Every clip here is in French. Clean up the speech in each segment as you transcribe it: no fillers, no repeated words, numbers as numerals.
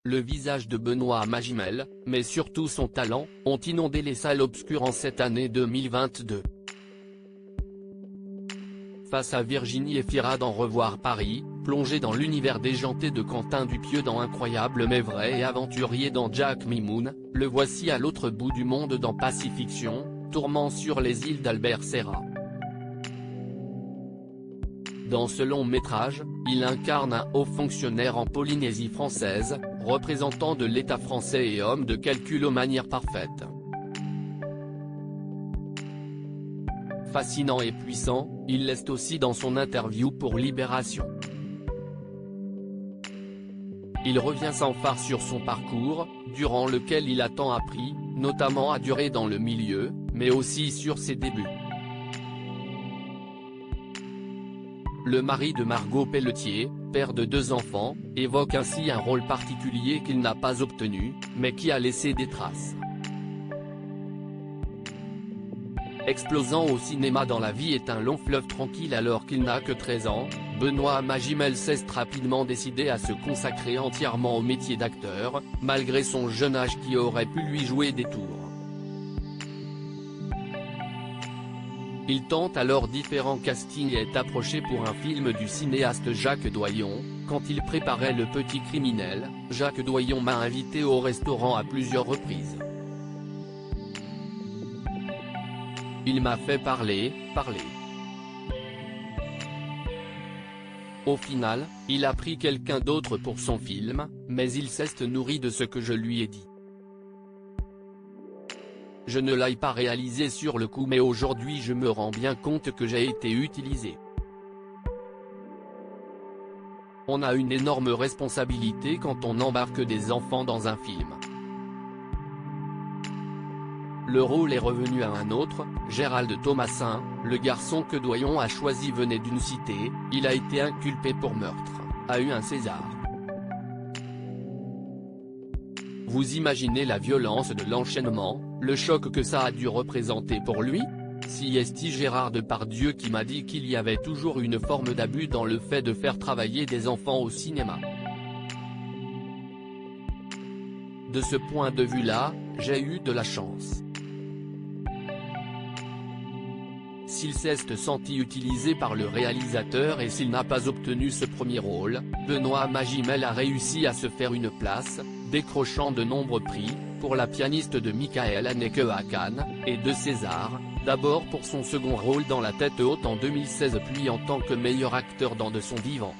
le visage de Benoît Magimel, mais surtout son talent, ont inondé les salles obscures en cette année 2022. Face à Virginie Efira dans Revoir Paris, plongé dans l'univers déjanté de Quentin Dupieux dans Incroyable mais vrai et aventurier dans Jack Mimoun, le voici à l'autre bout du monde dans Pacifiction, Tourment sur les îles d'Albert Serra. Dans ce long métrage, il incarne un haut fonctionnaire en Polynésie française, représentant de l'État français et homme de calcul aux manières parfaites. Fascinant et puissant, il l'est aussi dans son interview pour Libération. Il revient sans phare sur son parcours, durant lequel il a tant appris, notamment à durer dans le milieu, mais aussi sur ses débuts. Le mari de Margot Pelletier, père de 2 enfants, évoque ainsi un rôle particulier qu'il n'a pas obtenu, mais qui a laissé des traces. Explosant au cinéma dans La vie est un long fleuve tranquille alors qu'il n'a que 13 ans, Benoît Magimel s'est rapidement décidé à se consacrer entièrement au métier d'acteur, malgré son jeune âge qui aurait pu lui jouer des tours. Il tente alors différents castings et est approché pour un film du cinéaste Jacques Doyon. Quand il préparait Le Petit Criminel, Jacques Doyon m'a invité au restaurant à plusieurs reprises. Il m'a fait parler. Au final, il a pris quelqu'un d'autre pour son film, mais il s'est nourri de ce que je lui ai dit. Je ne l'ai pas réalisé sur le coup mais aujourd'hui je me rends bien compte que j'ai été utilisé. On a une énorme responsabilité quand on embarque des enfants dans un film. Le rôle est revenu à un autre, Gérald Thomasin, le garçon que Doyon a choisi venait d'une cité, il a été inculpé pour meurtre, a eu un César. Vous imaginez la violence de l'enchaînement, le choc que ça a dû représenter pour lui? Si est Gérard Depardieu qui m'a dit qu'il y avait toujours une forme d'abus dans le fait de faire travailler des enfants au cinéma. De ce point de vue-là, j'ai eu de la chance. S'il s'est senti utilisé par le réalisateur et s'il n'a pas obtenu ce premier rôle, Benoît Magimel a réussi à se faire une place, décrochant de nombreux prix, pour La pianiste de Michael Haneke à Cannes, et 2 Césars, d'abord pour son second rôle dans La tête haute en 2016 puis en tant que meilleur acteur dans De son vivant.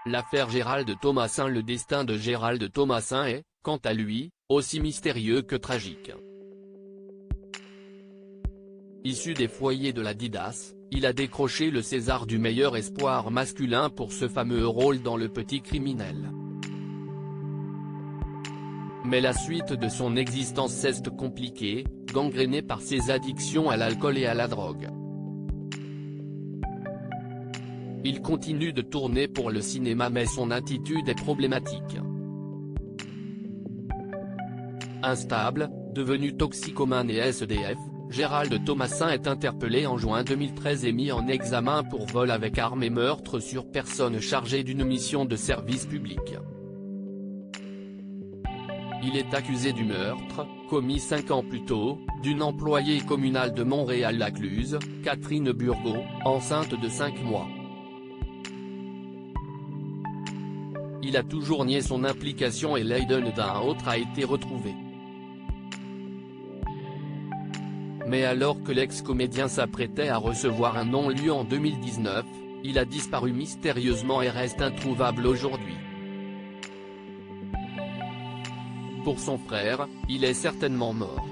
L'affaire Gérald Thomasin. Le destin de Gérald Thomasin est, quant à lui, aussi mystérieux que tragique. Issu des foyers de la Didas, il a décroché le César du meilleur espoir masculin pour ce fameux rôle dans Le Petit Criminel. Mais la suite de son existence est compliquée, gangrénée par ses addictions à l'alcool et à la drogue. Il continue de tourner pour le cinéma mais son attitude est problématique. Instable, devenu toxicomane et SDF, Gérald Thomasin est interpellé en juin 2013 et mis en examen pour vol avec arme et meurtre sur personne chargée d'une mission de service public. Il est accusé du meurtre, commis 5 ans plus tôt, d'une employée communale de Montréal-Lacluse, Catherine Burgot, enceinte de 5 mois. Il a toujours nié son implication et l'ADN d'un autre a été retrouvé. Mais alors que l'ex-comédien s'apprêtait à recevoir un non-lieu en 2019, il a disparu mystérieusement et reste introuvable aujourd'hui. Pour son frère, il est certainement mort.